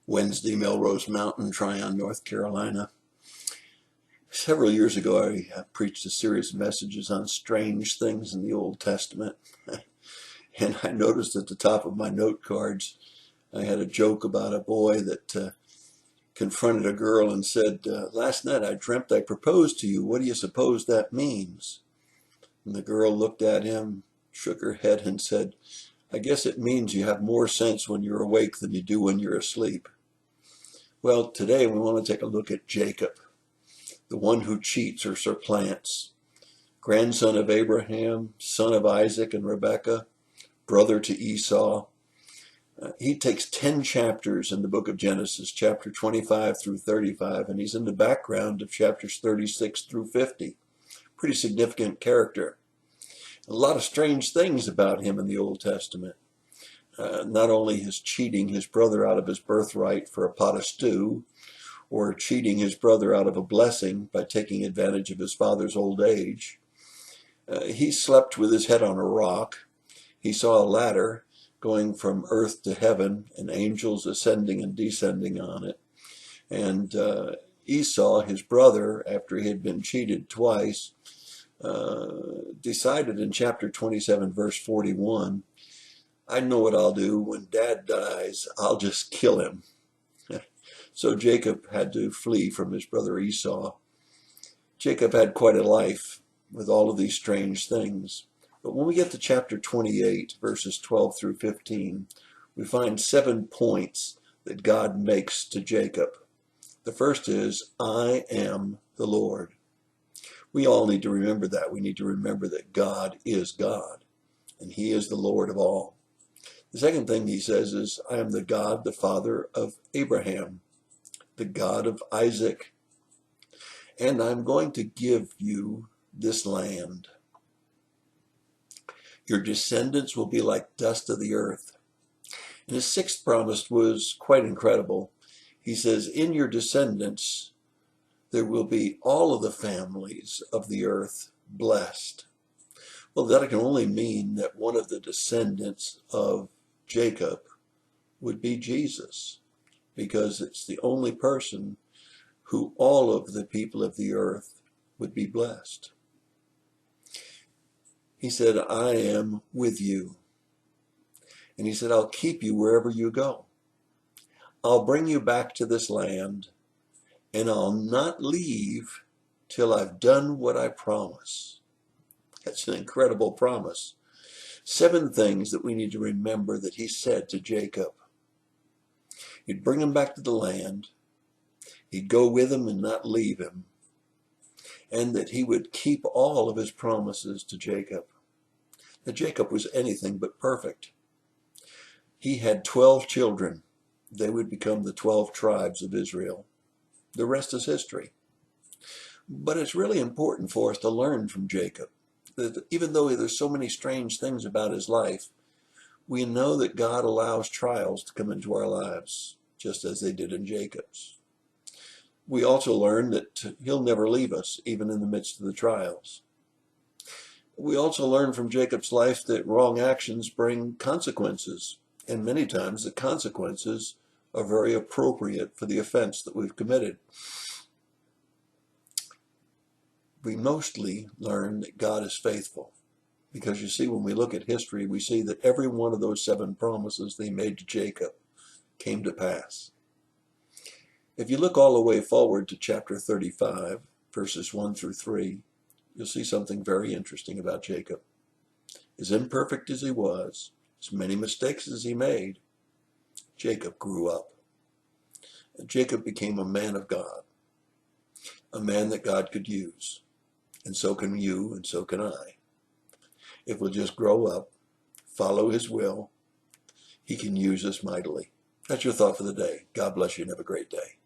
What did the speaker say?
Wednesday, Melrose Mountain, Tryon, North Carolina. Several years ago, I preached a series of messages on strange things in the Old Testament. And I noticed at the top of my note cards, I had a joke about a boy that confronted a girl and said, "Last night I dreamt I proposed to you. What do you suppose that means?" And the girl looked at him, shook her head, and said, "I guess it means you have more sense when you're awake than you do when you're asleep." Well, today we want to take a look at Jacob, the one who cheats or supplants, grandson of Abraham, son of Isaac and Rebekah, brother to Esau. He takes 10 chapters in the book of Genesis, chapter 25 through 35, and he's in the background of chapters 36 through 50. Pretty significant character. A lot of strange things about him in the Old Testament. Not only his cheating his brother out of his birthright for a pot of stew, or cheating his brother out of a blessing by taking advantage of his father's old age. He slept with his head on a rock. He saw a ladder going from earth to heaven and angels ascending and descending on it. And Esau, his brother, after he had been cheated twice, decided in chapter 27, verse 41, "I know what I'll do. When Dad dies, I'll just kill him." So Jacob had to flee from his brother Esau. Jacob had quite a life with all of these strange things. But when we get to chapter 28, verses 12 through 15, we find 7 points that God makes to Jacob. The first is, "I am the Lord." We all need to remember that. We need to remember that God is God, and He is the Lord of all. The second thing he says is, "I am the God, the Father of Abraham, the God of Isaac, and I'm going to give you this land. Your descendants will be like dust of the earth." And his sixth promise was quite incredible. He says, "In your descendants, there will be all of the families of the earth blessed." Well, that can only mean that one of the descendants of Jacob would be Jesus, because it's the only person who all of the people of the earth would be blessed. He said, "I am with you." And he said, "I'll keep you wherever you go. I'll bring you back to this land, and I'll not leave till I've done what I promise." That's an incredible promise. 7 things that we need to remember that he said to Jacob. He'd bring him back to the land. He'd go with him and not leave him. And that he would keep all of his promises to Jacob. Now, Jacob was anything but perfect. He had 12 children. They would become the 12 tribes of Israel. The rest is history. But it's really important for us to learn from Jacob that even though there's so many strange things about his life, we know that God allows trials to come into our lives, just as they did in Jacob's. We also learn that he'll never leave us, even in the midst of the trials. We also learn from Jacob's life that wrong actions bring consequences, and many times the consequences are very appropriate for the offense that we've committed. We mostly learn that God is faithful, because you see, when we look at history, we see that every one of those 7 promises they made to Jacob came to pass. If you look all the way forward to chapter 35, verses 1 through 3, you'll see something very interesting about Jacob. As imperfect as he was, as many mistakes as he made, Jacob grew up. And Jacob became a man of God, a man that God could use. And so can you, and so can I. If we'll just grow up, follow his will, he can use us mightily. That's your thought for the day. God bless you and have a great day.